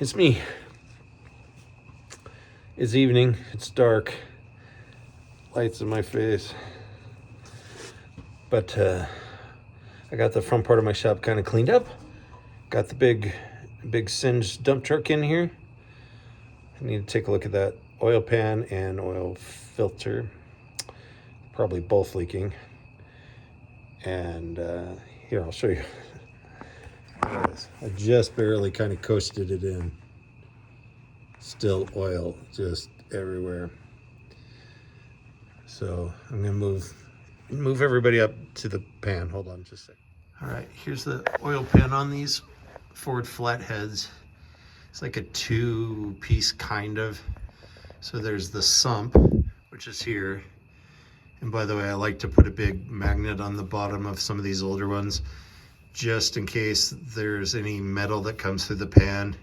It's me. It's evening. It's dark. Lights in my face. But I got the front part of my shop kind of cleaned up. Got the big singed dump truck in here. I need to take a look at that oil pan and oil filter. Probably both leaking. And here, I'll show you. I just barely kind of coasted it in. Still oil just everywhere. So I'm gonna move everybody up to the pan. Hold on just a second. All right, here's the oil pan on these Ford flatheads. It's like a two-piece kind of. So there's the sump, which is here. And by the way, I like to put a big magnet on the bottom of some of these older ones, just in case there's any metal that comes through the pan,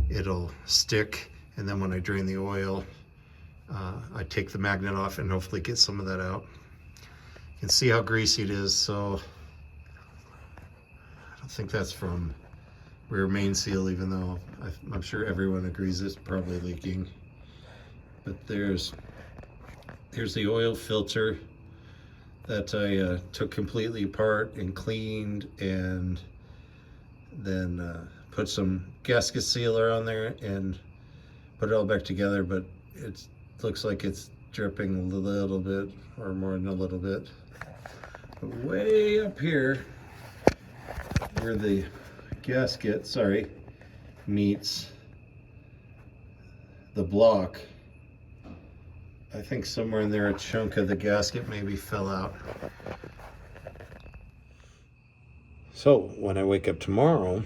it'll stick. And then when I drain the oil, I take the magnet off and hopefully get some of that out. You can see how greasy it is, so I don't think that's from rear main seal, even though I'm sure everyone agrees it's probably leaking. But there's the oil filter that I took completely apart and cleaned, and then put some gasket sealer on there and put it all back together. But it looks like it's dripping a little bit, or more than a little bit. But way up here, where the gasket, meets the block, I think somewhere in there a chunk of the gasket maybe fell out. So when I wake up tomorrow,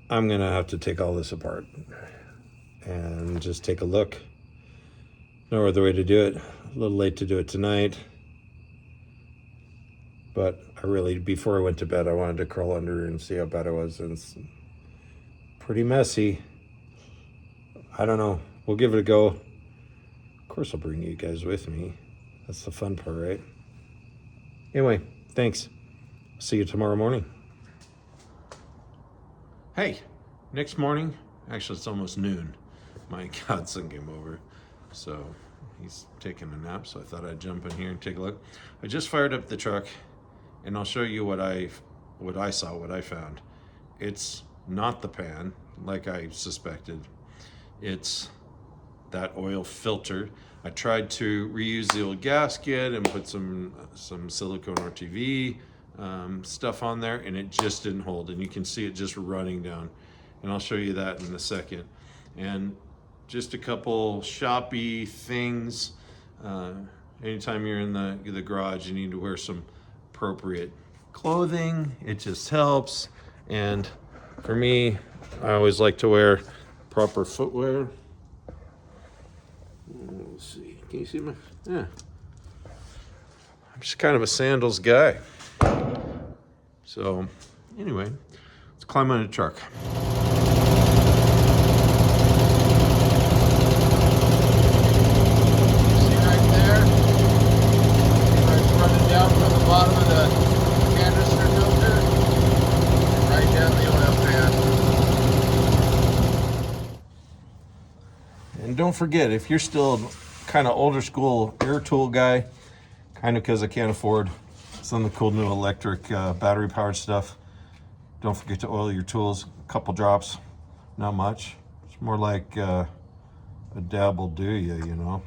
I'm gonna have to take all this apart and just take a look. No other way to do it. A little late to do it tonight, but before I went to bed, I wanted to crawl under and see how bad it was. And it's pretty messy. I don't know. We'll give it a go. Of course, I'll bring you guys with me. That's the fun part, right? Anyway, thanks. See you tomorrow morning. Hey, next morning, actually it's almost noon. My godson came over, so he's taking a nap, so I thought I'd jump in here and take a look. I just fired up the truck, and I'll show you what I found. It's not the pan, like I suspected. It's that oil filter. I tried to reuse the old gasket and put some silicone RTV stuff on there, and it just didn't hold, and you can see it just running down, and I'll show you that in a second. And just a couple shoppy things. Anytime you're in the garage, you need to wear some appropriate clothing. It just helps. And for me, I always like to wear proper footwear. Let's see, can you see my, yeah. I'm just kind of a sandals guy. So anyway, let's climb on the truck. And don't forget, if you're still kind of older school air tool guy, kind of because I can't afford some of the cool new electric battery powered stuff, don't forget to oil your tools. A couple drops, not much. It's more like a dab will do you, you know.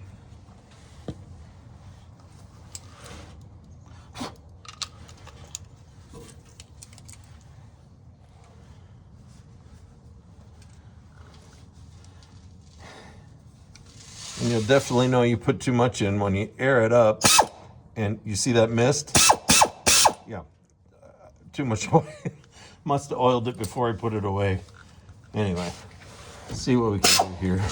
And you'll definitely know you put too much in when you air it up and you see that mist. Yeah, too much oil. Must have oiled it before I put it away. Anyway, let's see what we can do here.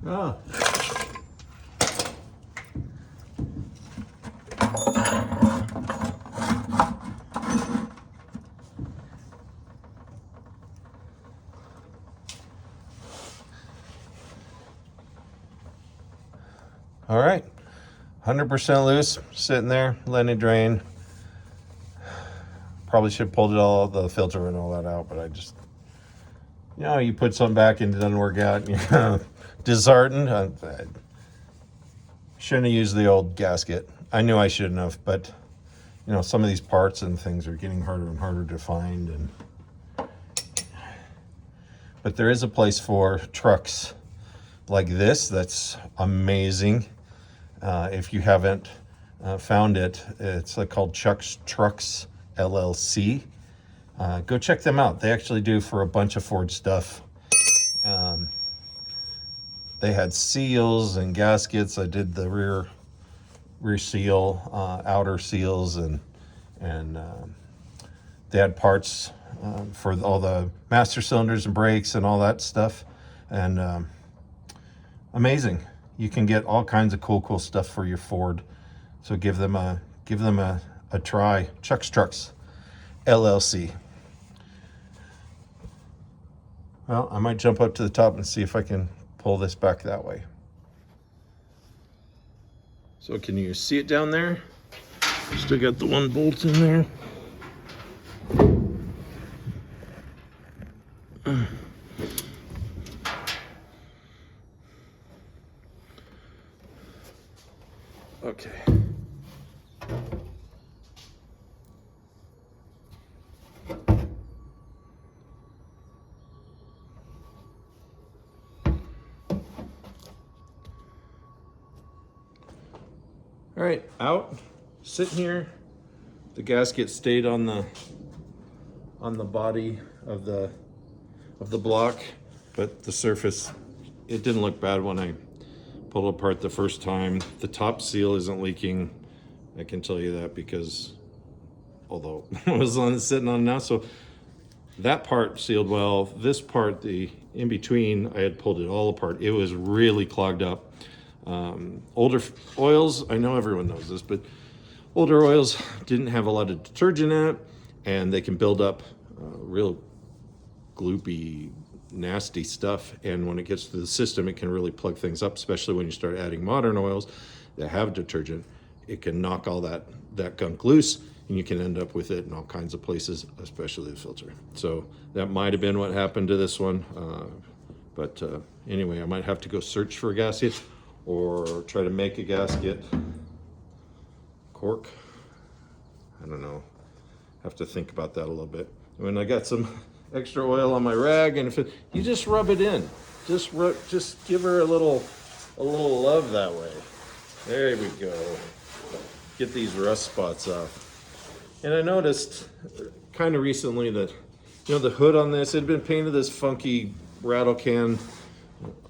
Oh. All right, 100% loose, sitting there, letting it drain. Probably should have pulled it all, the filter and all that out, but I just, you know, you put something back and it doesn't work out, and you're disheartened. I shouldn't have used the old gasket. I knew I shouldn't have, but, you know, some of these parts and things are getting harder and harder to find. But there is a place for trucks like this that's amazing. If you haven't found it, it's called Chuck's Trucks LLC. Go check them out. They actually do for a bunch of Ford stuff. They had seals and gaskets. I did the rear seal, outer seals, and they had parts for all the master cylinders and brakes and all that stuff. And amazing. You can get all kinds of cool stuff for your Ford. So give them a try. Chuck's Trucks LLC. Well, I might jump up to the top and see if I can pull this back that way. So can you see it down there? Still got the one bolt in there. Okay. All right, out, sitting here. The gasket stayed on the body of the block, but the surface, it didn't look bad when I pulled it apart the first time. The top seal isn't leaking. I can tell you that because although I was sitting on it now, so that part sealed well. This part, the in between, I had pulled it all apart. It was really clogged up. Older oils, I know everyone knows this, but older oils didn't have a lot of detergent in it, and they can build up real gloopy, nasty stuff. And when it gets to the system, it can really plug things up, especially when you start adding modern oils that have detergent. It can knock all that gunk loose, and you can end up with it in all kinds of places, especially the filter. So that might have been what happened to this one. But anyway, I might have to go search for a gasket or try to make a gasket. Cork, I don't know. Have to think about that a little bit. When I got some extra oil on my rag, and if you just rub it in, just give her a little love that way. There we go. Get these rust spots off. And I noticed kind of recently that, you know, the hood on this, it had been painted this funky rattle can,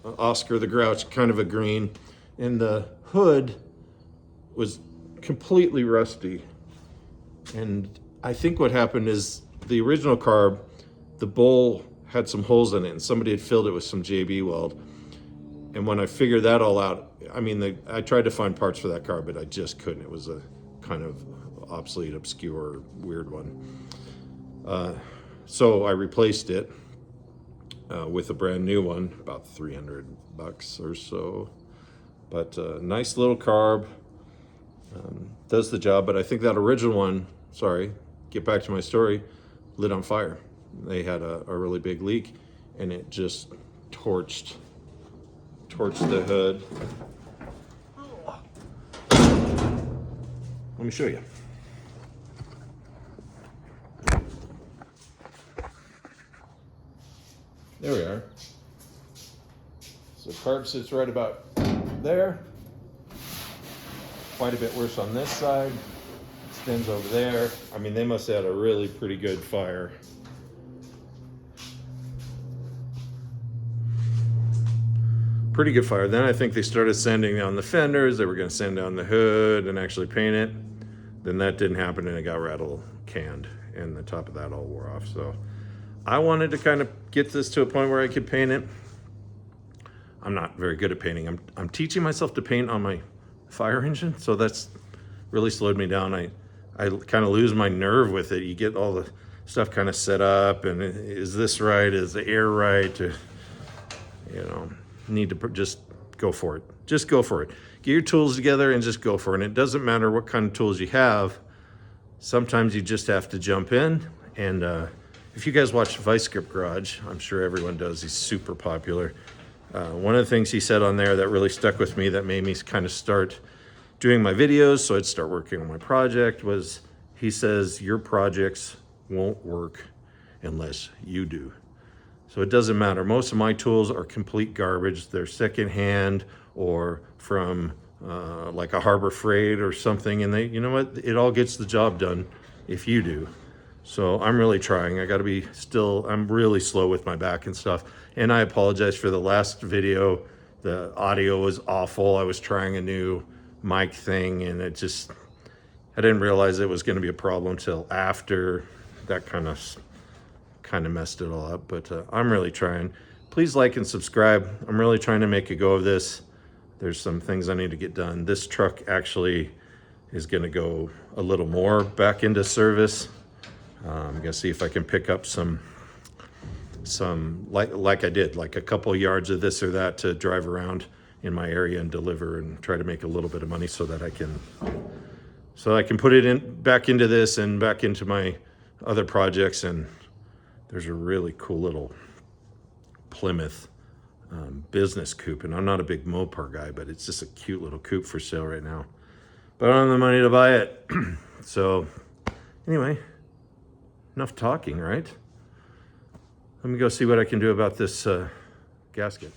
Oscar the Grouch, kind of a green, and the hood was completely rusty. And I think what happened is the original carb, the bowl had some holes in it, and somebody had filled it with some JB Weld. And when I figured that all out, I mean, I tried to find parts for that carb, but I just couldn't. It was a kind of obsolete, obscure, weird one. So I replaced it with a brand new one, about $300 or so. But nice little carb, does the job. But I think that original one, sorry, get back to my story, lit on fire. They had a really big leak, and it just torched the hood. Let me show you. There we are. So carb sits right about there. Quite a bit worse on this side. Extends over there. I mean, they must have had a really pretty good fire. Pretty good fire. Then I think they started sanding down the fenders. They were going to sand down the hood and actually paint it. Then that didn't happen, and it got rattle canned, and the top of that all wore off. So I wanted to kind of get this to a point where I could paint it. I'm not very good at painting. I'm teaching myself to paint on my fire engine, so that's really slowed me down. I kind of lose my nerve with it. You get all the stuff kind of set up, and is this right? Is the air right? You know, need to just go for it. Just go for it. Get your tools together and just go for it. And it doesn't matter what kind of tools you have. Sometimes you just have to jump in. And if you guys watch Vice Grip Garage, I'm sure everyone does. He's super popular. One of the things he said on there that really stuck with me, that made me kind of start doing my videos, so I'd start working on my project, was he says, your projects won't work unless you do. So it doesn't matter. Most of my tools are complete garbage. They're secondhand or from like a Harbor Freight or something. And you know what? It all gets the job done if you do. So I'm really trying. I'm really slow with my back and stuff. And I apologize for the last video. The audio was awful. I was trying a new mic thing, and I didn't realize it was going to be a problem till after. That kind of messed it all up, but I'm really trying. Please like and subscribe. I'm really trying to make a go of this. There's some things I need to get done. This truck actually is going to go a little more back into service. I'm going to see if I can pick up some like I did, like a couple yards of this or that to drive around in my area and deliver and try to make a little bit of money so that I can put it back into this and back into my other projects. And there's a really cool little Plymouth business coupe, and I'm not a big Mopar guy, but it's just a cute little coupe for sale right now. But I don't have the money to buy it. So anyway, enough talking, right? Let me go see what I can do about this gasket.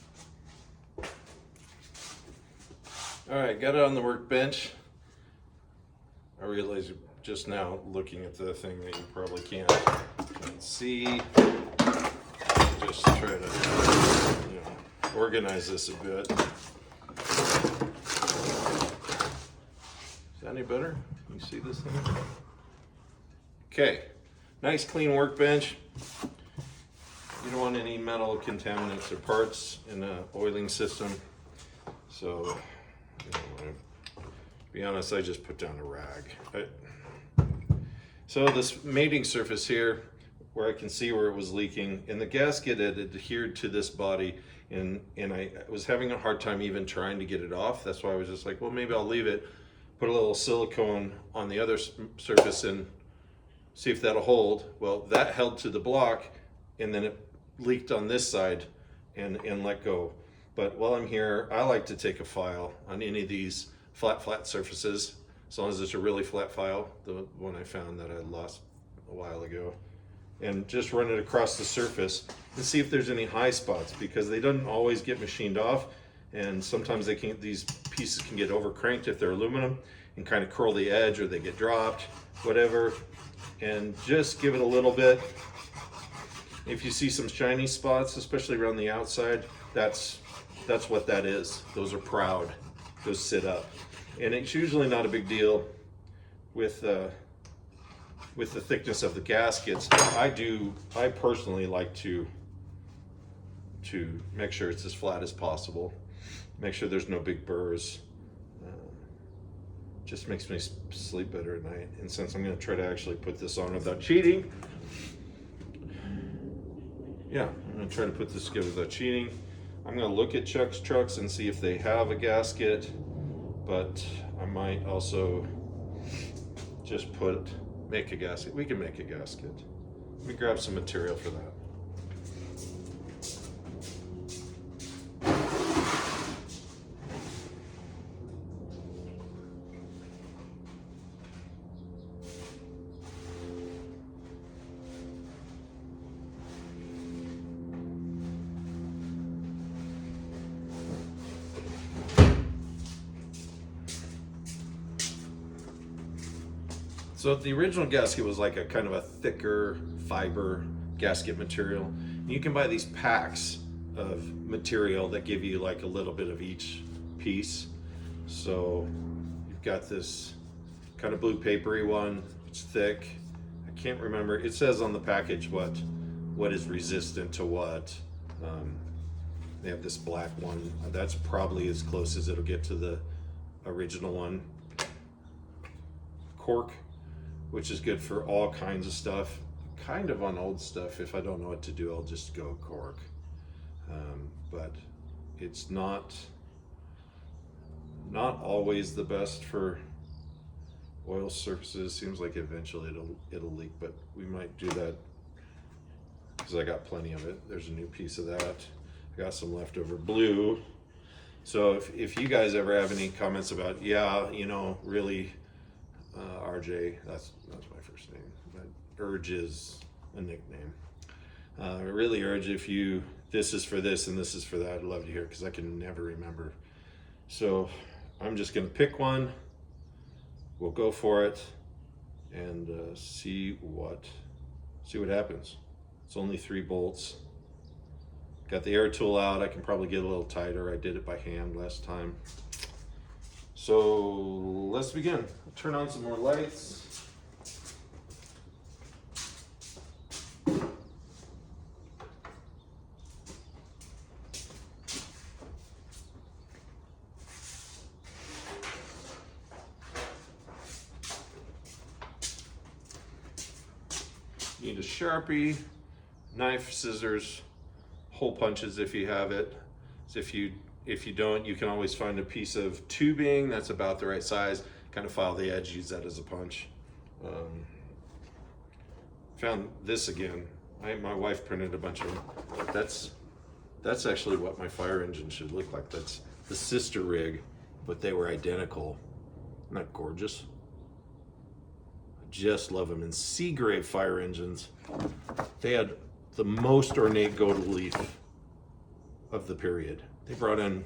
All right, got it on the workbench. I realize just now looking at the thing that you probably can't see. Just try to, organize this a bit. Is that any better? Can you see this thing? Okay, nice clean workbench. You don't want any metal contaminants or parts in the oiling system. So, to be honest, I just put down a rag. So this mating surface here, where I can see where it was leaking, and the gasket had adhered to this body, and I was having a hard time even trying to get it off. That's why I was just like, well, maybe I'll leave it, put a little silicone on the other surface and see if that'll hold. Well, that held to the block, and then it leaked on this side and let go. But while I'm here, I like to take a file on any of these flat surfaces, as long as it's a really flat file, the one I found that I lost a while ago, and just run it across the surface and see if there's any high spots, because they don't always get machined off, and sometimes these pieces can get over cranked if they're aluminum and kind of curl the edge, or they get dropped, whatever. And just give it a little bit. If you see some shiny spots, especially around the outside, that's what that is. Those are proud. Those sit up. And it's usually not a big deal with the thickness of the gaskets. I personally like to make sure it's as flat as possible. Make sure there's no big burrs. Just makes me sleep better at night. And since I'm going to try to actually put this on without cheating, I'm going to try to put this together without cheating. I'm going to look at Chuck's trucks and see if they have a gasket, but I might also just make a gasket. We can make a gasket. Let me grab some material for that. So the original gasket was like a kind of a thicker fiber gasket material. You can buy these packs of material that give you like a little bit of each piece. So you've got this kind of blue papery one. It's thick. I can't remember. It says on the package what is resistant to what. They have this black one. That's probably as close as it'll get to the original one. Cork, which is good for all kinds of stuff. Kind of on old stuff. If I don't know what to do, I'll just go cork. But it's not always the best for oil surfaces. Seems like eventually it'll leak, but we might do that because I got plenty of it. There's a new piece of that. I got some leftover blue. So if you guys ever have any comments about, yeah, you know, really, RJ, that's my first name, but Urge is a nickname. Really, Urge, if you, this is for this and this is for that, I'd love to hear, because I can never remember. So I'm just gonna pick one. We'll go for it and see what happens. It's only 3 bolts. Got the air tool out. I can probably get a little tighter. I did it by hand last time. So let's begin. I'll turn on some more lights. Need a Sharpie, knife, scissors, hole punches if you have it. So if you don't, you can always find a piece of tubing that's about the right size, kind of file the edge, use that as a punch. Found this again. My wife printed a bunch of them. That's actually what my fire engine should look like. That's the sister rig, but they were identical. Isn't that gorgeous? Just love them. And Seagrave fire engines, they had the most ornate gold leaf of the period. They brought in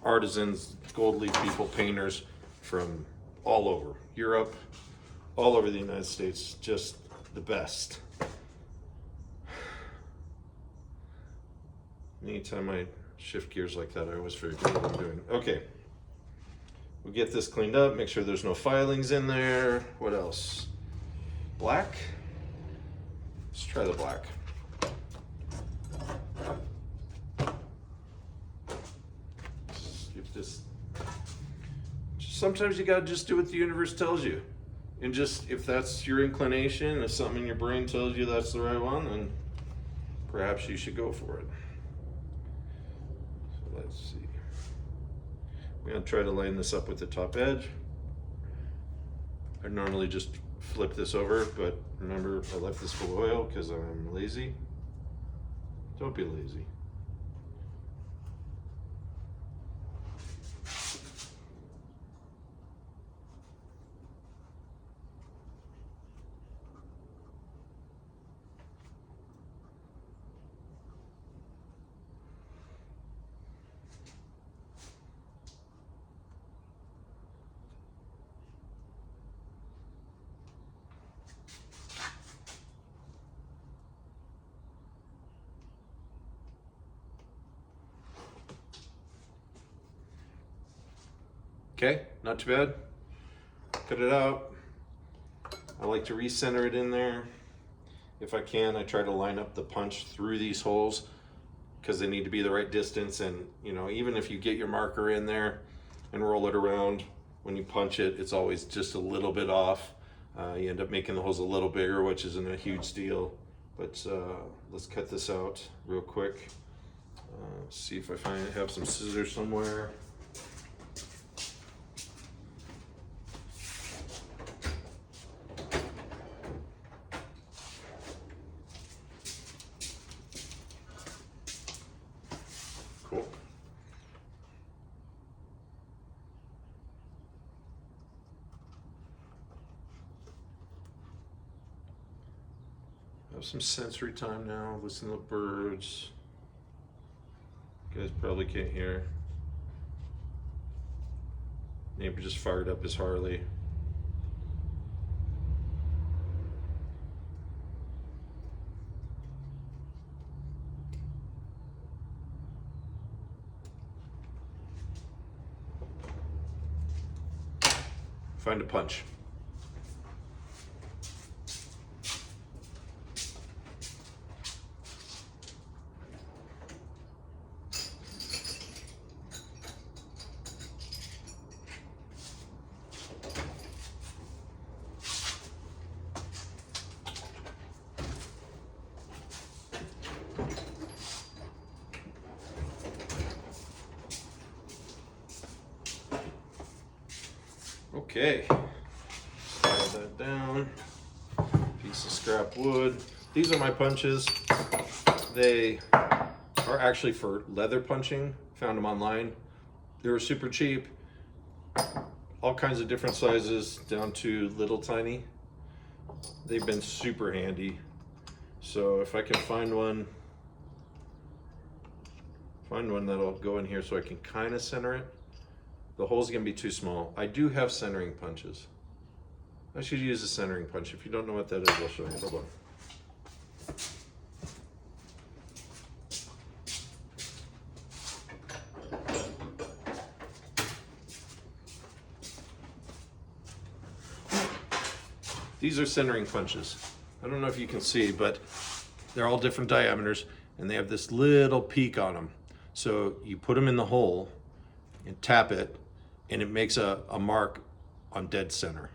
artisans, gold leaf people, painters from all over Europe, all over the United States, just the best. Anytime I shift gears like that, I always forget what I'm doing. Okay, we'll get this cleaned up, make sure there's no filings in there. What else? Black? Let's try the black. If this, sometimes you gotta just do what the universe tells you. And just, if that's your inclination, if something in your brain tells you that's the right one, then perhaps you should go for it. So let's see. I'm gonna try to line this up with the top edge. I normally just flip this over, but remember, I left this full of oil because I'm lazy. Don't be lazy. Okay, not too bad. Cut it out. I like to recenter it in there. If I can, I try to line up the punch through these holes because they need to be the right distance. And you know, even if you get your marker in there and roll it around, when you punch it, it's always just a little bit off. You end up making the holes a little bigger, which isn't a huge deal. But let's cut this out real quick. See if I have some scissors somewhere. Cool. Have some sensory time now. Listen to the birds. You guys probably can't hear. Neighbor just fired up his Harley. Find a punch. Okay, slide that down. Piece of scrap wood. These are my punches. They are actually for leather punching. Found them online. They were super cheap. All kinds of different sizes down to little tiny. They've been super handy. So if I can find one that'll go in here so I can kind of center it. The hole's gonna be too small. I do have centering punches. I should use a centering punch. If you don't know what that is, I'll show you. Hold on. These are centering punches. I don't know if you can see, but they're all different diameters and they have this little peak on them. So you put them in the hole and tap it and it makes a mark on dead center.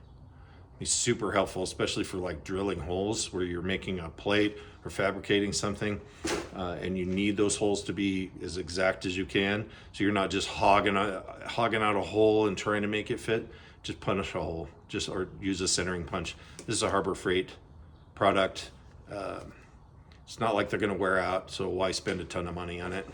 It's super helpful, especially for like drilling holes where you're making a plate or fabricating something and you need those holes to be as exact as you can. So you're not just hogging out a hole and trying to make it fit. Just punch a hole, or use a centering punch. This is a Harbor Freight product. It's not like they're gonna wear out, so why spend a ton of money on it?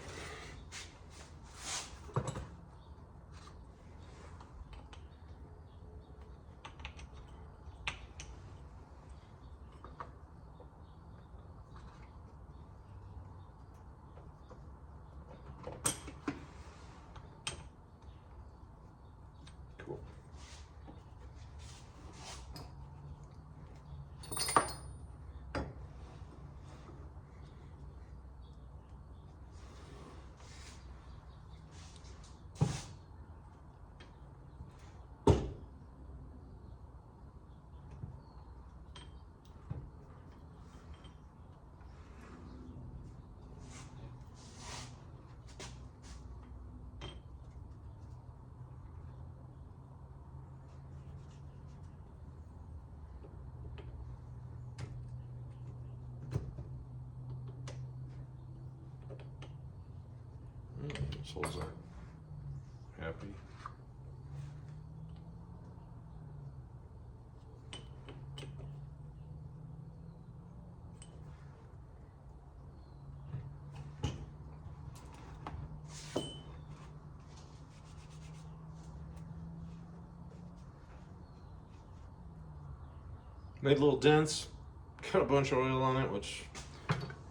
Cool. Those holes aren't happy. Made little dents, got a bunch of oil on it, which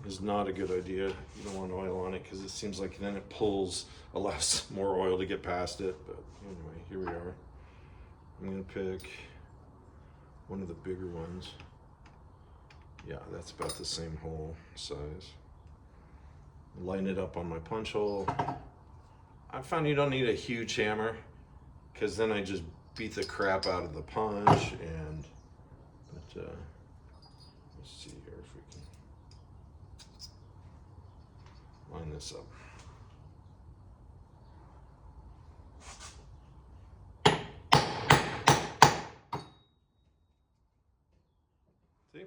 is not a good idea. You don't want oil on it because it seems like then it allows more oil to get past it. But anyway, here we are. I'm gonna pick one of the bigger ones. Yeah, that's about the same hole size. Line it up on my punch hole. I found you don't need a huge hammer because then I just beat the crap out of the punch let's see here if we can line this up. See?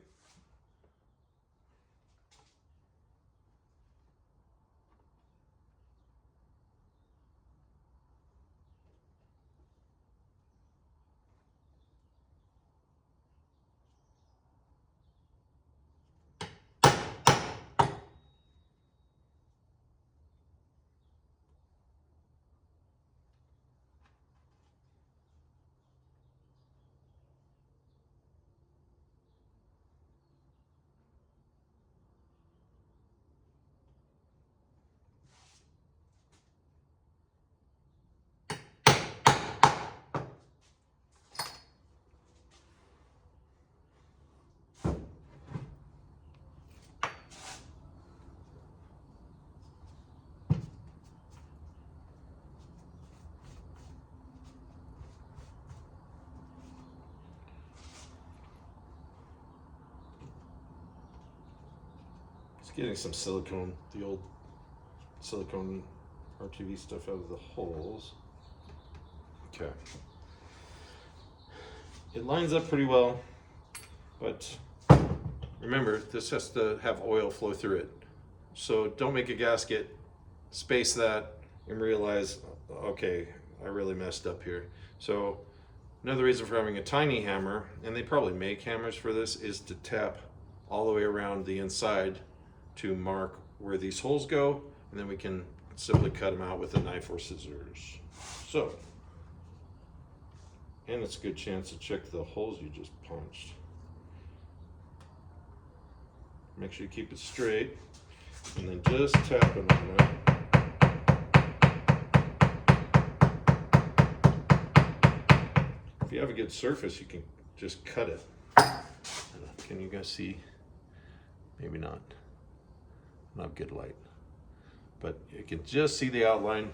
Just getting some silicone, the old silicone RTV stuff out of the holes. Okay. It lines up pretty well, but remember, this has to have oil flow through it. So don't make a gasket, space that, and realize, okay, I really messed up here. So Another reason for having a tiny hammer, and they probably make hammers for this, is to tap all the way around the inside to mark where these holes go, and then we can simply cut them out with a knife or scissors. So, and it's a good chance to check the holes you just punched. Make sure you keep it straight, and then just tap it on that. If you have a good surface, you can just cut it. Can you guys see? Maybe not. Not good light. But you can just see the outline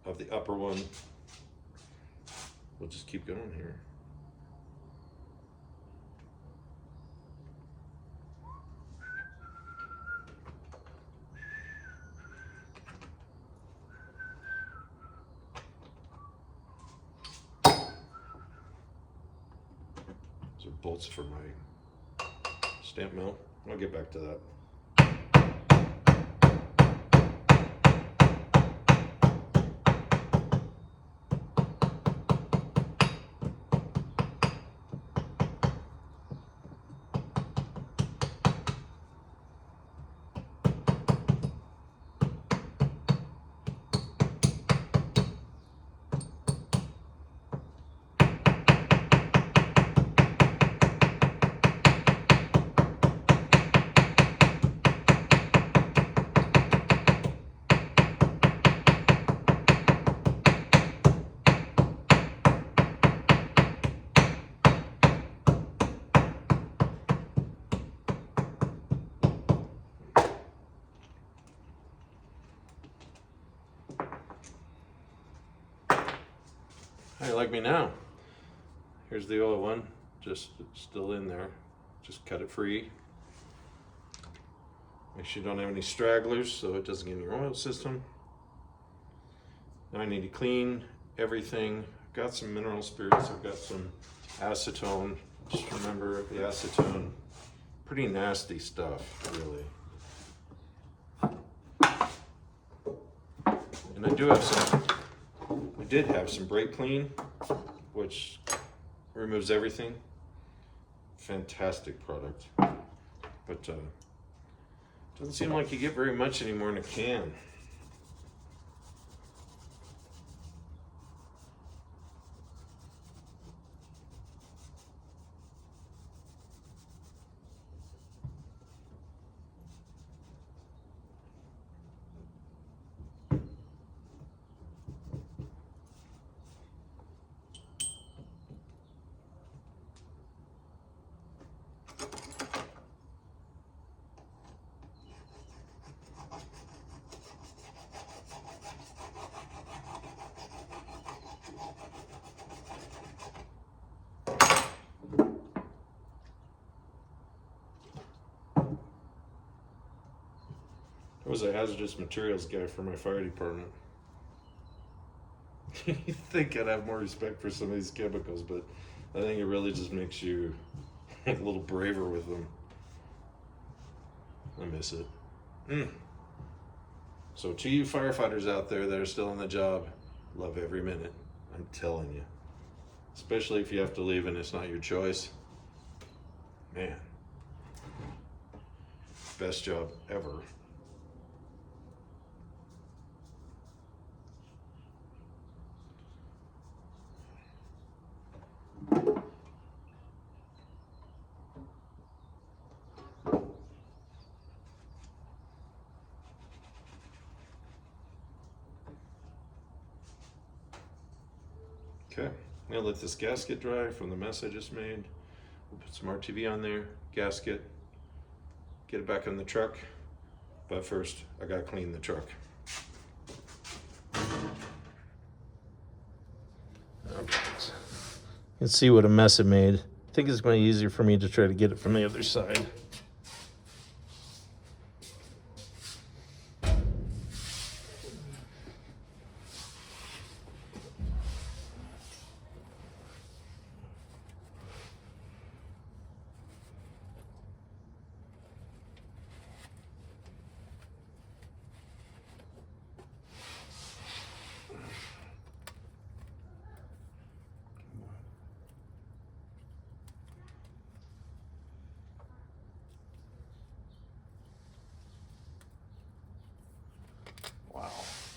of the upper one. We'll just keep going here. Those are bolts for my stamp mill. I'll get back to that. How you like me now? Here's the oil one, just still in there. Just cut it free. Make sure you don't have any stragglers so it doesn't get in your oil system. Now I need to clean everything. I've got some mineral spirits, I've got some acetone. Just remember the acetone, pretty nasty stuff, really. And I did have some brake clean, which removes everything. Fantastic product. But doesn't seem like you get very much anymore in a can. I was a hazardous materials guy for my fire department. You'd think I'd have more respect for some of these chemicals, but I think it really just makes you a little braver with them. I miss it. So to you firefighters out there that are still on the job, love every minute. I'm telling you. Especially if you have to leave and it's not your choice. Man. Best job ever. Okay, now let this gasket dry from the mess I just made. We'll put some RTV on there, gasket, get it back on the truck. But first, I gotta clean the truck. You can see what a mess it made. I think it's going to be easier for me to try to get it from the other side.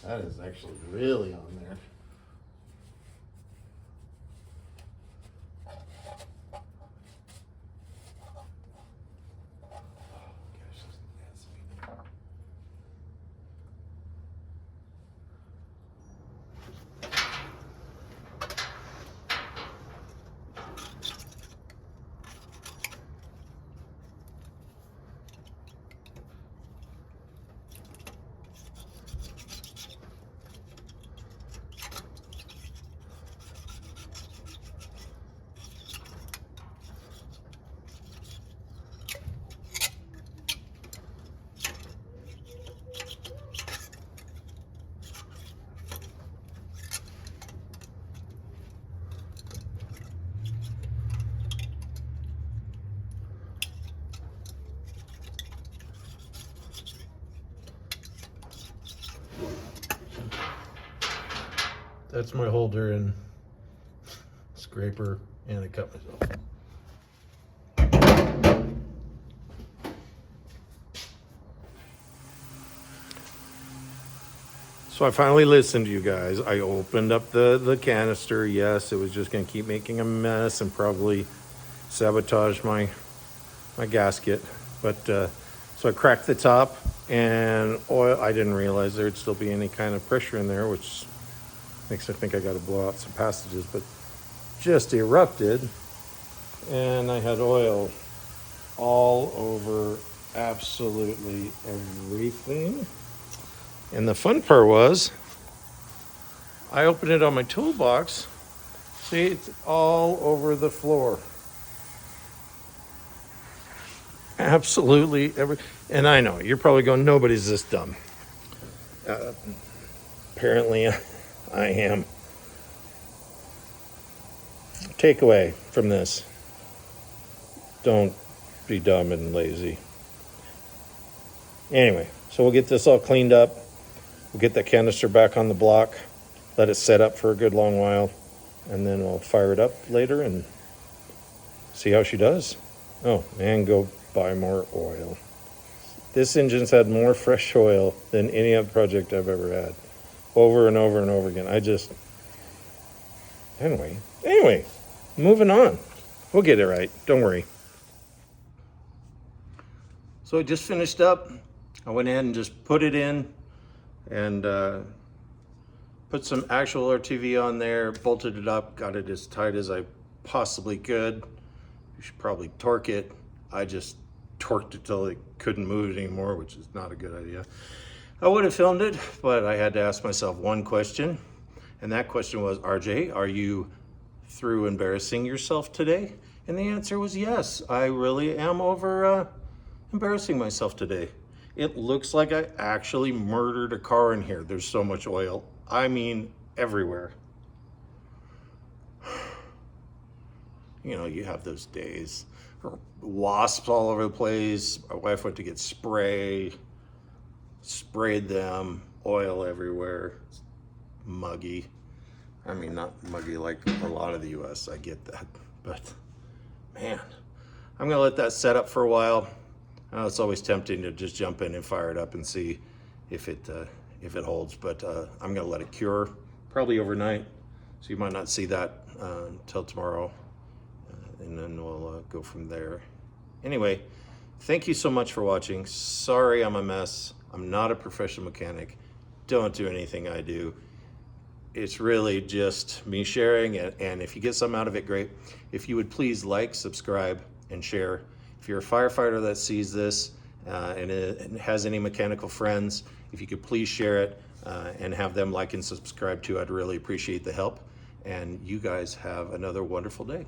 That is actually really on there. That's my holder and scraper, and I cut myself. So I finally listened to you guys. I opened up the canister. Yes, it was just gonna keep making a mess and probably sabotage my gasket. But so I cracked the top, and oil, I didn't realize there'd still be any kind of pressure in there, which makes me think I gotta blow out some passages, but just erupted, and I had oil all over absolutely everything. And the fun part was, I opened it on my toolbox. See, it's all over the floor. Absolutely every, and I know, you're probably going, nobody's this dumb. Apparently, I am. Takeaway from this: don't be dumb and lazy. Anyway, so we'll get this all cleaned up. We'll get that canister back on the block, let it set up for a good long while, and then we'll fire it up later and see how she does. Oh, and go buy more oil. This engine's had more fresh oil than any other project I've ever had. Over and over and over again. Anyway, moving on. We'll get it right. Don't worry. So I just finished up. I went in and just put it in and put some actual RTV on there, bolted it up, got it as tight as I possibly could. You should probably torque it. I just torqued it till it couldn't move it anymore, which is not a good idea. I would have filmed it, but I had to ask myself one question, and that question was, RJ, are you through embarrassing yourself today? And the answer was yes. I really am over embarrassing myself today. It looks like I actually murdered a car in here. There's so much oil. I mean, everywhere. You know, you have those days. Wasps all over the place. My wife went to get spray, sprayed them, oil everywhere. Muggy. I mean, not muggy like a lot of the US, I get that. But man, I'm gonna let that set up for a while. It's always tempting to just jump in and fire it up and see if it holds, but I'm gonna let it cure, probably overnight. So you might not see that until tomorrow, and then we'll go from there. Anyway, thank you so much for watching. Sorry I'm a mess. I'm not a professional mechanic. Don't do anything I do. It's really just me sharing, and if you get something out of it, great. If you would please like, subscribe, and share. If you're a firefighter that sees this and has any mechanical friends, if you could please share it and have them like and subscribe too, I'd really appreciate the help. And you guys have another wonderful day.